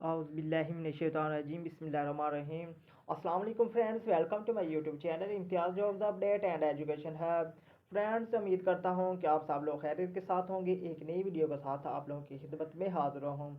औज़ुबिल्लाहिमिनश्शैतानिर्रजीम बिस्मिल्लाहिर्रहमानिर्रहीम। अस्सलाम वालेकुम friends, welcome to my YouTube channel Imtiaz jobs update and education hub. Friends, उम्मीद करता हूँ कि आप सब लोग खैरियत के साथ होंगे। एक नई वीडियो के साथ आप लोगों की खिदमत में हाजिर हूँ।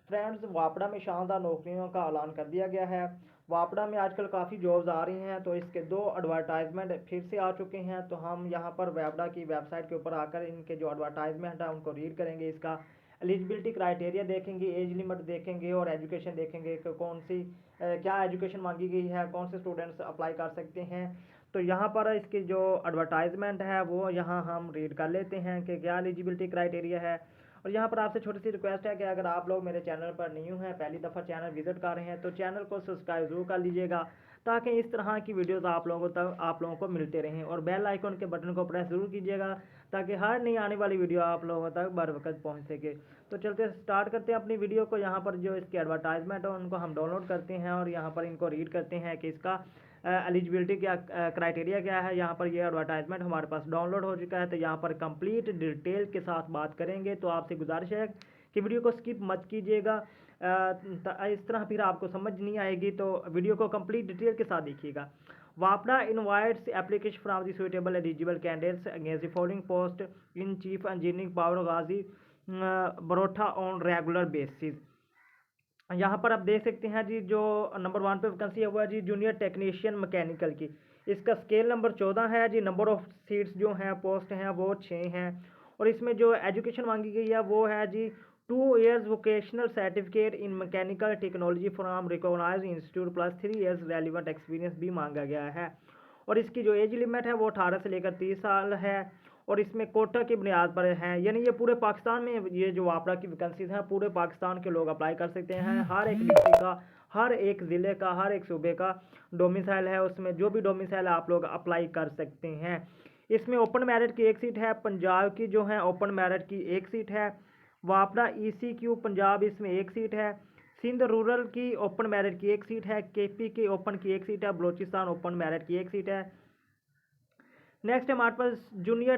फ्रेंड्स, वापडा में शानदार नौकरियों का ऐलान कर दिया गया है। वापडा में आजकल काफ़ी जॉब्स आ रही हैं, तो इसके दो एडवर्टाइजमेंट फिर से आ चुके हैं। तो हम यहाँ पर वापडा की वेबसाइट के ऊपर आकर इनके जो एडवर्टाइजमेंट है उनको रीड करेंगे। इसका एलिजिबिलिटी क्राइटेरिया देखेंगे, एज लिमिट देखेंगे और एजुकेशन देखेंगे कि कौन सी क्या एजुकेशन मांगी गई है, कौन से स्टूडेंट्स अप्लाई कर सकते हैं। तो यहाँ पर इसकी जो एडवर्टाइजमेंट है वो यहाँ हम रीड कर लेते हैं कि क्या एलिजिबिलिटी क्राइटेरिया है। और यहाँ पर आपसे छोटी सी रिक्वेस्ट है कि अगर आप लोग मेरे चैनल पर न्यू हैं, पहली दफ़ा चैनल विजिट कर रहे हैं, तो चैनल को सब्सक्राइब जरूर कर लीजिएगा ताकि इस तरह की वीडियोस आप लोगों को मिलते रहें। और बेल आइकन के बटन को प्रेस जरूर कीजिएगा ताकि हर नई आने वाली वीडियो आप लोगों तक बर वक्त पहुँच सके। तो चलते स्टार्ट करते हैं अपनी वीडियो को। यहाँ पर जो इसके एडवर्टाइजमेंट है उनको हम डाउनलोड करते हैं और यहाँ पर इनको रीड करते हैं कि इसका एलिजिबिलिटी क्या क्राइटेरिया क्या है। यहाँ पर ये एडवर्टाइजमेंट हमारे पास डाउनलोड हो चुका है, तो यहाँ पर कंप्लीट डिटेल के साथ बात करेंगे। तो आपसे गुजारिश है कि वीडियो को स्किप मत कीजिएगा, इस तरह फिर आपको समझ नहीं आएगी। तो वीडियो को कंप्लीट डिटेल के साथ देखिएगा। वापडा invites application from the suitable eligible candidates against the following post in chief engineering power Ghazi Barotha on regular basis. यहाँ पर आप देख सकते हैं जी, जो नंबर 1 पे वैकेंसी है वो है जी जूनियर टेक्नीशियन मैकेनिकल की। इसका स्केल नंबर 14 है जी। नंबर ऑफ सीट्स जो हैं, पोस्ट हैं, वो 6 हैं। और इसमें जो एजुकेशन मांगी गई है वो है जी 2 years vocational certificate in mechanical technology from recognised institute plus 3 years relevant experience भी मांगा गया है। और इसकी जो एज लिमिट है वो 18 से लेकर 30 साल है। और इसमें कोटा की बुनियाद पर है, यानी ये पूरे पाकिस्तान में ये जो वापडा की वैकेंसीज हैं पूरे पाकिस्तान के लोग अप्लाई कर सकते हैं। हर एक डिस्ट्रिक्ट का, हर एक ज़िले का, हर एक सूबे का डोमिसाइल है, उसमें जो भी डोमिसाइल आप लोग अप्लाई कर सकते हैं। इसमें ओपन मेरिट की एक सीट है, पंजाब की जो है ओपन मेरिट की एक सीट है। वापडा ECQ पंजाब इसमें एक सीट है। सिंध रूरल की ओपन मेरिट की एक सीट है। KP की ओपन की एक सीट है। बलोचिस्तान ओपन मेरिट की एक सीट है। नेक्स्ट हमारे पास जूनियर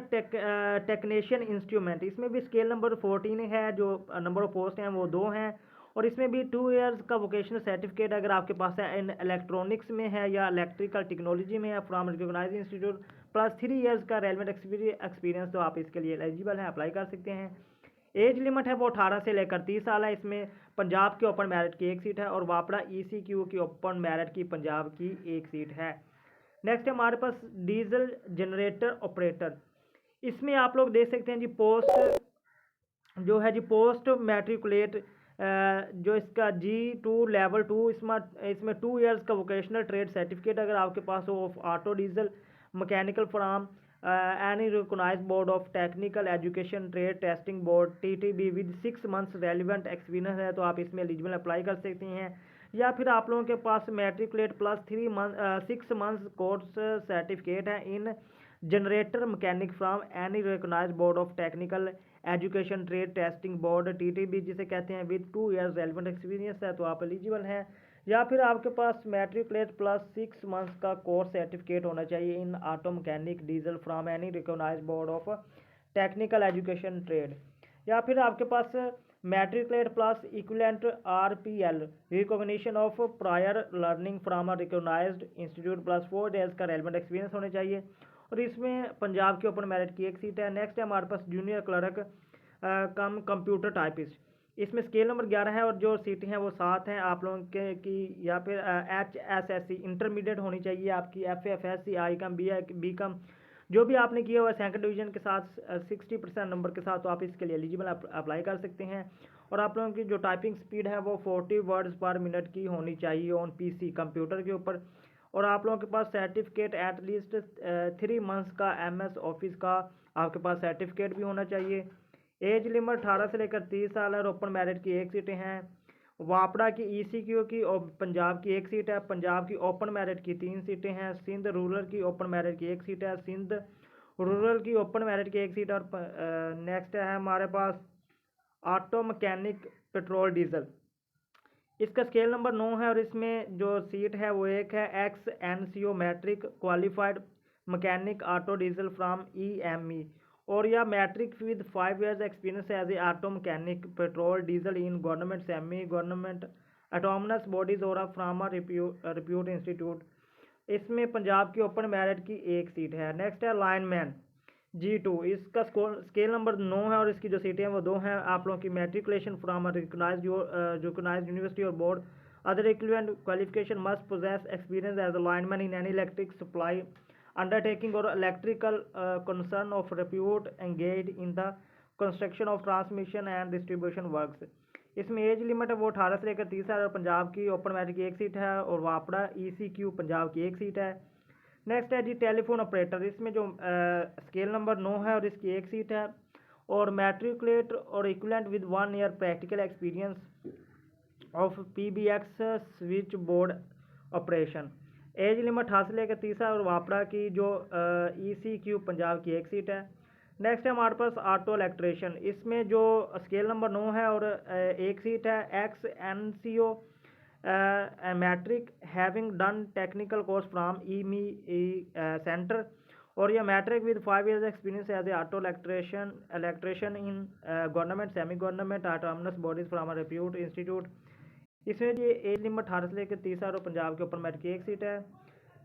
टेक्नीशियन इंस्ट्रूमेंट, इसमें भी स्केल नंबर 14 है। जो नंबर ऑफ पोस्ट हैं वो 2 हैं। और इसमें भी 2 years का वोकेशनल सर्टिफिकेट अगर आपके पास है, इन इलेक्ट्रॉनिक्स में है या इलेक्ट्रिकल टेक्नोलॉजी में है, from recognised institute plus 3 years का रेलिवेंट एक्सपीरियंस, तो आप इसके लिए एलिजिबल हैं, अप्लाई कर सकते हैं। एज लिमिट है वो 18 से लेकर 30 साल है। इसमें पंजाब की ओपन मेरिट की एक सीट है और वापडा ECQ की ओपन मेरिट की पंजाब की एक सीट है। नेक्स्ट है हमारे पास डीजल जनरेटर ऑपरेटर। इसमें आप लोग देख सकते हैं जी, पोस्ट जो है जी पोस्ट मैट्रिकुलेट, जो इसका G2 लेवल 2, इसमें 2 years का वोकेशनल ट्रेड सर्टिफिकेट अगर आपके पास हो of auto diesel mechanical from any recognised board of technical education trade testing board TTB with 6 months relevant experience है, तो आप इसमें एलिजिबल अप्लाई कर सकते हैं। या फिर आप लोगों के पास matriculate plus 6 months course certificate है in generator mechanic from any recognised board of technical education trade testing board TTB जिसे कहते हैं, विद 2 years रेलिवेंट एक्सपीरियंस है, तो आप एलिजिबल हैं। या फिर आपके पास मैट्रिकुलेट प्लस 6 months का कोर्स सर्टिफिकेट होना चाहिए in auto mechanic diesel from any recognised board of technical education trade. या फिर आपके पास matriculate plus equivalent RPL recognition of prior learning from a recognised institute plus 4 days का relevant experience होने चाहिए। और इसमें पंजाब के ओपन मेरिट की एक सीट है। नेक्स्ट है हमारे पास junior clerk cum computer typist. इसमें स्केल नंबर 11 है और जो सीटें हैं वो 7 हैं आप लोगों के की। या फिर HSSC इंटरमीडिएट होनी चाहिए आपकी, FFSC I.Com B.Com जो भी आपने किया हुआ सेकंड डिवीजन के साथ 60% नंबर के साथ, तो आप इसके लिए एलिजिबल अप्लाई कर सकते हैं। और आप लोगों की जो टाइपिंग स्पीड है वो 40 वर्ड्स पर मिनट की होनी चाहिए ऑन PC कंप्यूटर के ऊपर। और आप लोगों के पास सर्टिफिकेट एटलीस्ट 3 months का MS ऑफिस का आपके पास सर्टिफिकेट भी होना चाहिए। एज लिमिट 18 से लेकर 30 साल है और ओपन मेरिट की एक सीटें हैं। वापडा की ECQ की और पंजाब की एक सीट है। पंजाब की ओपन मेरिट की 3 सीटें हैं। सिंध रूरल की ओपन मेरिट की एक सीट है। सिंध रूरल की ओपन मेरिट की एक सीट। और नेक्स्ट है हमारे पास ऑटो मैकेनिक पेट्रोल डीजल, इसका स्केल नंबर 9 है। और इसमें जो सीट है वो एक है XNCO matric qualified mechanic auto diesel from EME, और या matric with 5 years experience as a auto mechanic petrol diesel in government semi government autonomous bodies और फ्रामा रिप्यूट इंस्टीट्यूट। इसमें पंजाब की ओपन मेरिट की एक सीट है। नेक्स्ट है lineman G2, इसका स्केल नंबर 9 है और इसकी जो सीटें हैं वो 2 हैं। आप लोगों की मेट्रिकुलेशन फ्राम रिकग्नाइज्ड यूनिवर्सिटी और board, other equivalent qualification must possess experience as a lineman in any electric supply undertaking और electrical concern of repute engaged in the construction of transmission and distribution works. इसमें age limit है वो 18 से लेकर 30 साल। पंजाब की open merit की एक सीट है और वापड़ा ECQ पंजाब की एक सीट है। नेक्स्ट है जी टेलीफोन ऑपरेटर, इसमें जो स्केल नंबर 9 है और इसकी एक सीट है और मैट्रिकुलेट और equivalent with 1 year practical experience of PBX switch board operation. As limit 18 से लेकर 30 और वापड़ा की जो ECQ पंजाब की एक सीट है। नेक्स्ट है हमारे पास ऑटो इलेक्ट्रिशियन, इसमें जो स्केल नंबर 9 है और एक सीट है। XNCO matric having done technical course from EME centre और यह matric with 5 years experience as a auto electrician in government semi government autonomous bodies from repute institute. इसमें ये एज लिमिट 18 से लेकर 30 और पंजाब के ऊपर मेरिट की एक सीट है।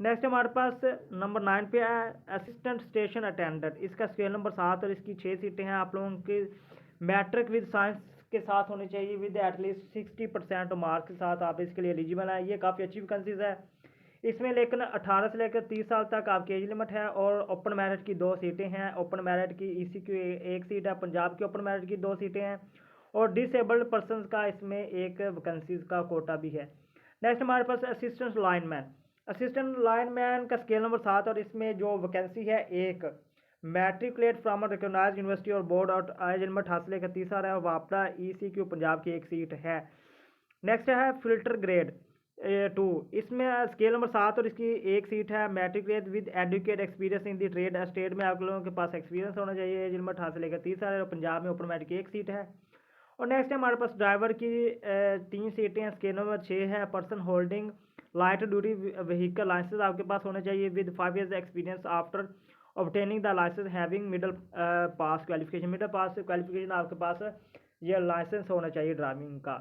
नेक्स्ट हमारे पास नंबर 9 पे है असिस्टेंट स्टेशन अटेंडेंट, इसका स्केल नंबर 7 और इसकी 6 सीटें हैं। आप लोगों के मैट्रिक विद साइंस के साथ होनी चाहिए विद एटलीस्ट 60% मार्क के साथ आप इसके लिए एलिजिबल हैं। ये काफ़ी अच्छी वैकेंसीज है इसमें, लेकिन 18 से लेकर 30 साल तक आपकी एज लिमिट है और ओपन मेरिट की 2 सीटें हैं। ओपन मेरिट की ECQ एक सीट है, पंजाब की ओपन मेरिट की 2 सीटें हैं और डिसेबल्ड पर्सन का इसमें एक वैकेंसीज का कोटा भी है। नेक्स्ट हमारे पास असिस्टेंट लाइनमैन, असिस्टेंट लाइनमैन का स्केल नंबर 7 और इसमें जो वैकेंसी है एक मैट्रिकुलेट फ्राम रिकग्नाइज्ड यूनिवर्सिटी और बोर्ड और एज लिमिट 18 से लेकर 30 साल है और वापड़ा ECQ पंजाब की एक सीट है। नेक्स्ट है फिल्टर ग्रेड 2, इसमें स्केल नंबर 7 और इसकी एक सीट है। Matriculate with educate experience in the trade state में आप लोगों के पास एक्सपीरियंस होना चाहिए। एज लिमिट 18 से लेकर 30 साल है और पंजाब में ओपन मेरिट की एक सीट है। और नेक्स्ट है हमारे पास ड्राइवर की 3 सीटें हैं। स्केल नंबर 6 है person holding light duty vehicle licence आपके पास होना चाहिए with 5 years experience after obtaining the licence having middle pass qualification. Middle pass qualification आपके पास ये लाइसेंस होना चाहिए ड्राइविंग का।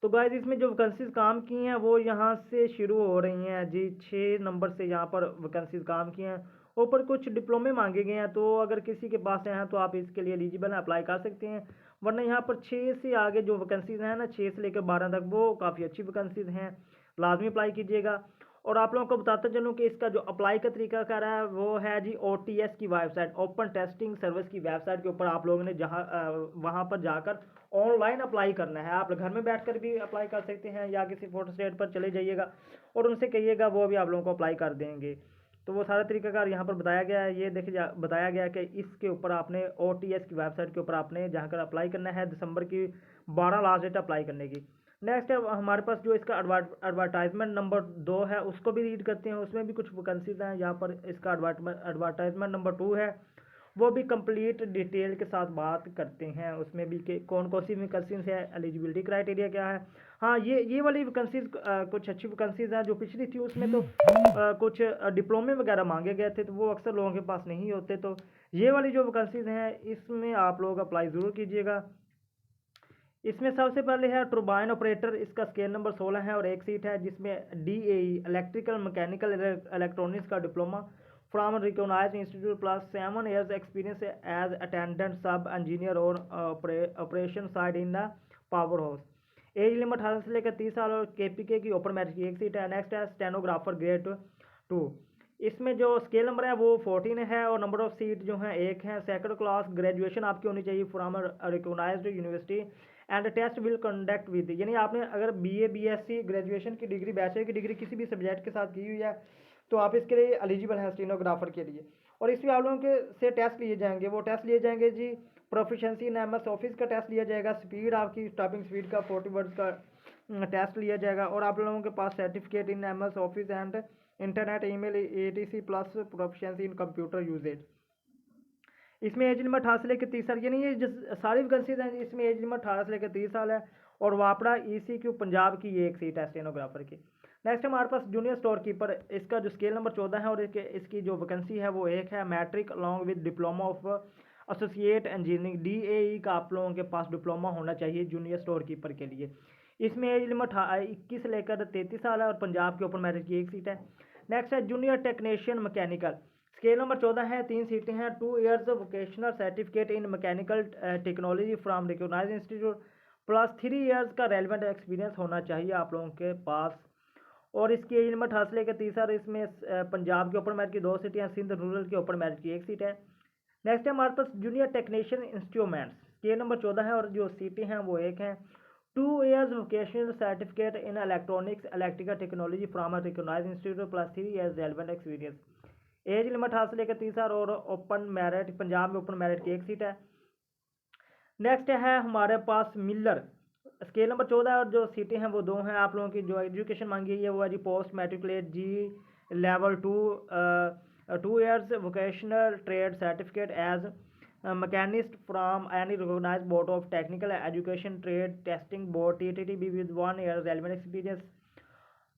तो गाइस इसमें जो वैकेंसीज काम की हैं वो यहाँ से शुरू हो रही हैं जी, 6 नंबर से यहाँ पर वैकेंसीज काम की हैं। ऊपर कुछ डिप्लोमे मांगे गए हैं, तो अगर किसी के पास हैं तो आप इसके लिए एलिजिबल हैं, अप्लाई कर सकते हैं। वरना यहाँ पर 6 से आगे जो वैकेंसीज हैं ना, 6 से लेकर 12 तक, वो काफ़ी अच्छी वैकेंसीज हैं, लाजमी अप्लाई कीजिएगा। और आप लोगों को बताता चलूँ कि इसका जो अप्लाई का तरीका कर रहा है वो है जी OTS की वेबसाइट, ओपन टेस्टिंग सर्विस की वेबसाइट के ऊपर आप लोगों ने वहाँ पर जाकर ऑनलाइन अप्लाई करना है। आप घर में बैठकर भी अप्लाई कर सकते हैं या किसी फोटो स्टेट पर चले जाइएगा और उनसे कहिएगा, वो भी आप लोगों को अप्लाई कर देंगे। तो वो सारा तरीकाकार यहाँ पर बताया गया है। ये देखिए बताया गया कि इसके ऊपर आपने OTS की वेबसाइट के ऊपर आपने जाकर अप्लाई करना है। दिसंबर की 12 लास्ट डेट अप्लाई करने की। नेक्स्ट है हमारे पास जो इसका एडवर्टाइजमेंट नंबर 2 है, उसको भी रीड करते हैं। उसमें भी कुछ वैकेंसीज हैं। यहाँ पर इसका एडवर्टाइजमेंट नंबर 2 है, वो भी कंप्लीट डिटेल के साथ बात करते हैं। उसमें भी कि कौन कौन सी वैकेंसीज है, एलिजिबिलिटी क्राइटेरिया क्या है। हाँ, ये वाली वैकेंसीज कुछ अच्छी वैकेंसीज हैं। जो पिछली थी उसमें तो कुछ डिप्लोमे वगैरह मांगे गए थे, तो वो अक्सर लोगों के पास नहीं होते। तो ये वाली जो वैकेंसीज हैं इसमें आप लोग अप्लाई ज़रूर कीजिएगा। इसमें सबसे पहले है टर्बाइन ऑपरेटर, इसका स्केल नंबर 16 है और एक सीट है, जिसमें DAE इलेक्ट्रिकल मैकेनिकल इलेक्ट्रॉनिक्स का diploma from recognised institute plus 7 years experience as attendant sub engineer और operation side in the power house. Age limit 18 से लेकर 30 साल और KPK की ओपन मेरिट की एक सीट है। नेक्स्ट है स्टेनोग्राफर ग्रेड 2, इसमें जो स्केल नंबर है वो 14 है और नंबर ऑफ सीट जो हैं एक है। सेकंड क्लास ग्रेजुएशन आपकी होनी चाहिए from recognised university and test will conduct with, यानी आपने अगर BA BSc ग्रेजुएशन की डिग्री, बैचलर की डिग्री किसी भी सब्जेक्ट के साथ की हुई है तो आप इसके लिए एलिजिबल हैं स्टेनोग्राफर के लिए। और इसमें आप लोगों के से टेस्ट लिए जाएंगे। वो टेस्ट लिए जाएंगे जी, प्रोफिशेंसी इन MS ऑफिस का टेस्ट लिया जाएगा, स्पीड आपकी टाइपिंग स्पीड का 40 वर्ड्स का टेस्ट लिया जाएगा और आप लोगों के पास certificate in MS office and internet email ETC plus proficiency in computer usage. इसमें एज लिमिट 18 से लेकर 30 साल, यानी ये सारी वैकेंसीज हैं इसमें एज लिमिट 18 से लेकर 30 साल है और वापड़ा ECQ पंजाब की ये एक सीट है स्टेनोग्राफर की। नेक्स्ट हमारे पास जूनियर स्टोर कीपर, इसका जो स्केल नंबर 14 है और इसकी जो वैकेंसी है वो एक है। Matric along with diploma of associate engineering DAE का आप लोगों के पास डिप्लोमा होना चाहिए जूनियर स्टोर कीपर के लिए। इसमें एज लिमिट 21 से लेकर 33 साल है और पंजाब के ओपन मेरिट की एक सीट है। नेक्स्ट है junior technician mechanical, scale number 14 है, 3 सीटें हैं। 2 years vocational certificate in mechanical technology from recognised institute plus 3 years का रेलिवेंट एक्सपीरियंस होना चाहिए आप लोगों के पास। और इसकी एज लिमिट हासिल है कि 30 साल। इसमें पंजाब के ओपन मेरिट की 2 सीटें हैं, सिंध रूरल के ओपन मेरिट की 1 सीट है। नेक्स्ट है हमारे पास junior technician instruments, scale number 14 है और जो सीटें हैं वो 1 हैं। 2 years vocational certificate in electronics electrical technology from recognised institute plus 3 years relevant experience. Age limit हासिल है कि 30 साल और ओपन मेरिट पंजाब में ओपन मेरिट की 1 सीट है। नेक्स्ट है हमारे पास मिलर, स्केल नंबर 14 है और जो सीटें हैं वो 2 हैं। आप लोगों की जो एजुकेशन मांगी है वो है जी post matriculate ji level 2 years vocational trade certificate as machinist from any recognised board of technical education trade testing board TTTB with 1 year relevant experience.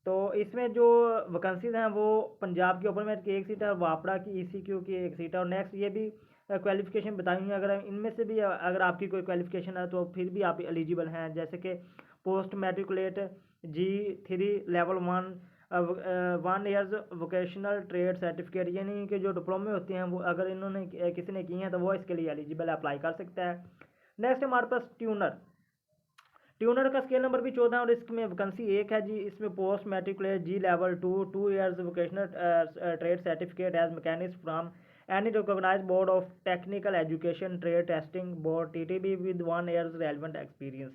तो इसमें जो वैकेंसीज हैं वो पंजाब की ओपन मेरिट की 1 सीट है और वापड़ा की ECQ की 1 सीट है। और नेक्स्ट ये भी क्वालिफिकेशन बताई हुई है, अगर इनमें से भी अगर आपकी कोई क्वालिफिकेशन है तो फिर भी आप एलिजिबल हैं, जैसे कि post matriculate G3 level 1 years vocational trade certificate, यानी कि जो डिप्लोमे होते हैं वो अगर इन्होंने किसी ने की हैं तो वो इसके लिए एलिजिबल अप्लाई कर सकता है। नेक्स्ट हमारे पास ट्यूनर का स्केल नंबर भी 14 है और इसमें वैकेंसी 1 है जी। इसमें post matriculate ji level 2 years vocational trade certificate as machinist from any recognised board of technical education trade testing board TTB with 1 years relevant experience.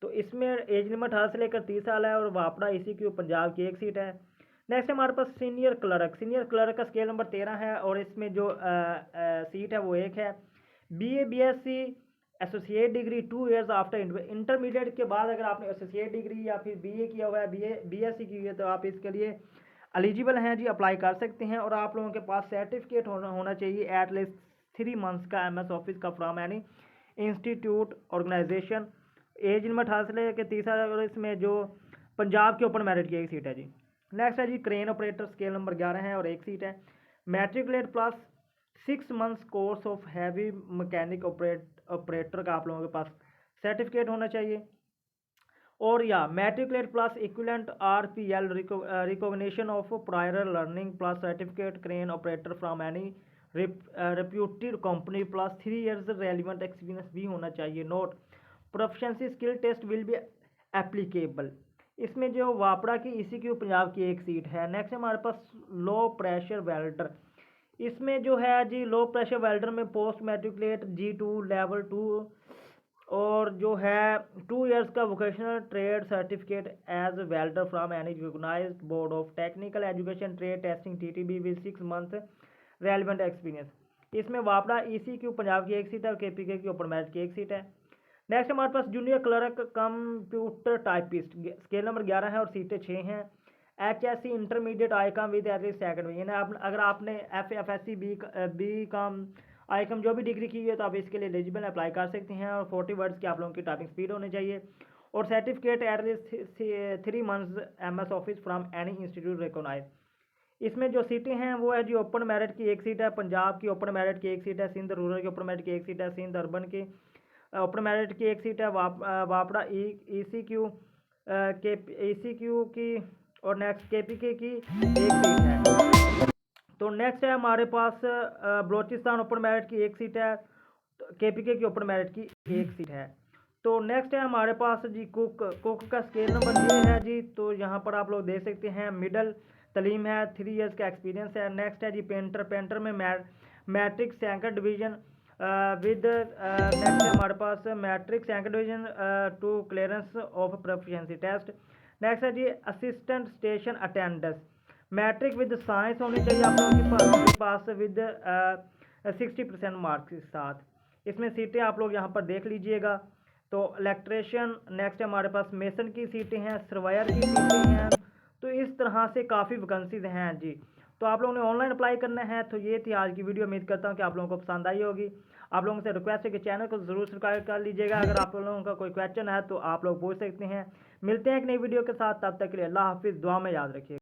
तो इसमें एज लिमिट हासिल लेकर 30 साल है और वापड़ा ECQ पंजाब की 1 सीट है। नेक्स्ट हमारे पास सीनियर क्लर्क का स्केल नंबर 13 है और इसमें जो सीट है वो 1 है। BA BSc associate degree 2 years after intermediate के बाद अगर आपने एसोसिएट डिग्री या फिर BA किया हुआ है, BSc की हुई है, तो आप इसके लिए एलिजिबल हैं जी, अप्लाई कर सकते हैं। और आप लोगों के पास सर्टिफिकेट होना चाहिए एटलीस्ट 3 मंथ्स का MS ऑफिस का from any institute organisation. Age limit हासिल है कि 30 साल और इसमें जो पंजाब के ओपन मेरिट की 1 सीट है जी। नेक्स्ट है जी क्रेन ऑपरेटर, स्केल नंबर 11 है और 1 सीट है। Matriculate plus 6 months course of heavy mechanic operator का आप लोगों के पास सर्टिफिकेट होना चाहिए। और या matriculate plus equivalent RPL recognition of prior learning plus certificate crane operator from any reputed company plus 3 years relevant experience भी होना चाहिए। Note proficiency skill test will be applicable. इसमें जो वापड़ा की ECQ पंजाब की 1 सीट है। नेक्स्ट हमारे पास लो प्रेशर वेल्डर, इसमें जो है जी लो प्रेशर वेल्डर में पोस्ट मैट्रिकुलेट G2 लेवल 2 और जो है 2 ईयर्स का vocational trade certificate as welder from any recognised board of technical education trade testing TTB with 6 month relevant experience. इसमें वापड़ा ECQ पंजाब की 1 सीट है और KPK की ओपन मेरिट की 1 सीट है। नेक्स्ट हमारे पास junior clerk computer typist, scale number 11 है और सीटें 6 हैं। HSC intermediate ICom with at least second में, यानी अगर आपने FSC BCom आईकॉम जो भी डिग्री की है तो आप इसके लिए एलिजिबल अप्लाई कर सकते हैं। और 40 वर्ड्स की आप लोगों की टाइपिंग स्पीड होनी चाहिए और certificate at least 3 months MS office from any institute recognise. इसमें जो सीटें हैं वो है जी ओपन मेरिट की 1 सीट है, पंजाब की ओपन मेरिट की 1 सीट है, सिंध रूरल की ओपन मेरिट की 1 सीट है, सिंध अर्बन की ओपन मेरिट की 1 सीट है, वापड़ा ECQ की और नेक्स्ट KPK की 1 सीट है। तो नेक्स्ट है हमारे पास बलोचिस्तान ओपन मेरिट की 1 सीट है, KPK की ओपन मेरिट की 1 सीट है। तो नेक्स्ट है हमारे पास जी कुक का स्केल नंबर ये है जी। तो यहाँ पर आप लोग देख सकते हैं मिडल तलीम है, 3 ईयर्स का एक्सपीरियंस है। नेक्स्ट है जी पेंटर में matric second division with next है हमारे पास matric second division to clearance of proficiency test. Next है जी assistant station attendance, matric with science होनी चाहिए आप लोगों के पास विद 60% मार्क्स के साथ। इसमें सीटें आप लोग यहाँ पर देख लीजिएगा। तो इलेक्ट्रिशियन, नेक्स्ट हमारे पास मेसन की सीटें हैं, सर्वायर की सीटें हैं। तो इस तरह से काफ़ी वैकेंसीज हैं जी। तो आप लोगों ने ऑनलाइन अप्लाई करना है। तो ये थी आज की वीडियो, उम्मीद करता हूँ कि आप लोगों को पसंद आई होगी। आप लोगों से रिक्वेस्ट है कि चैनल को ज़रूर सब्सक्राइब कर लीजिएगा। अगर आप लोगों का कोई क्वेश्चन है तो आप लोग पूछ सकते हैं। मिलते हैं एक नई वीडियो के साथ, तब तक के लिए अल्लाह हाफिज़, दुआ में याद रखिएगा।